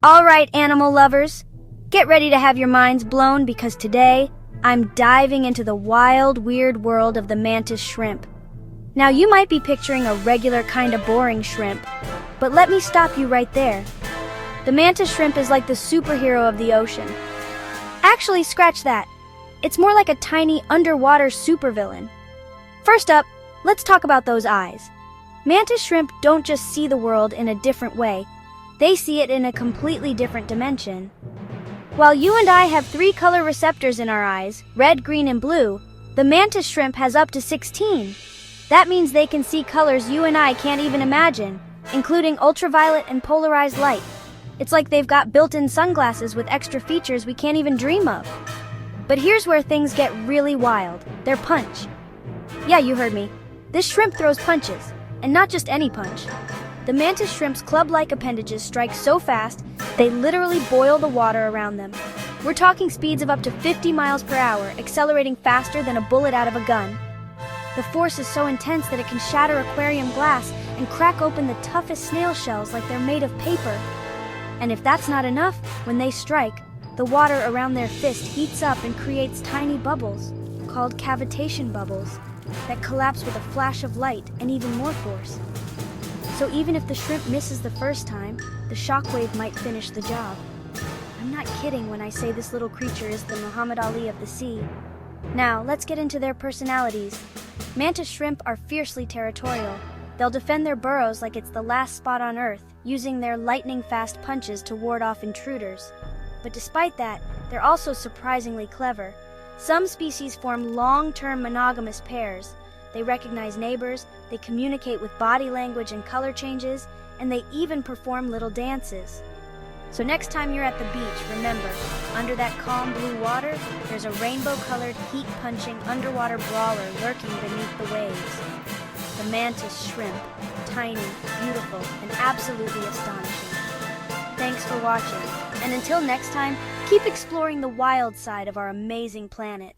All right, animal lovers, get ready to have your minds blown because today I'm diving into the wild, weird world of the mantis shrimp. Now, you might be picturing a regular kind of boring shrimp, but let me stop you right there. The mantis shrimp is like the superhero of the ocean. Actually, scratch that. It's more like a tiny underwater supervillain. First up, let's talk about those eyes. Mantis shrimp don't just see the world in a different way. They see it in a completely different dimension. While you and I have 3 color receptors in our eyes, red, green, and blue, the mantis shrimp has up to 16. That means they can see colors you and I can't even imagine, including ultraviolet and polarized light. It's like they've got built-in sunglasses with extra features we can't even dream of. But here's where things get really wild. Their punch. Yeah, you heard me. This shrimp throws punches, and not just any punch. The mantis shrimp's club-like appendages strike so fast, they literally boil the water around them. We're talking speeds of up to 50 miles per hour, accelerating faster than a bullet out of a gun. The force is so intense that it can shatter aquarium glass and crack open the toughest snail shells like they're made of paper. And if that's not enough, when they strike, the water around their fist heats up and creates tiny bubbles, called cavitation bubbles, that collapse with a flash of light and even more force. So even if the shrimp misses the first time, the shockwave might finish the job. I'm not kidding when I say this little creature is the Muhammad Ali of the sea. Now, let's get into their personalities. Mantis shrimp are fiercely territorial. They'll defend their burrows like it's the last spot on Earth, using their lightning-fast punches to ward off intruders. But despite that, they're also surprisingly clever. Some species form long-term monogamous pairs. They recognize neighbors, they communicate with body language and color changes, and they even perform little dances. So next time you're at the beach, remember, under that calm blue water, there's a rainbow-colored, heat-punching underwater brawler lurking beneath the waves. The mantis shrimp, tiny, beautiful, and absolutely astonishing. Thanks for watching, and until next time, keep exploring the wild side of our amazing planet.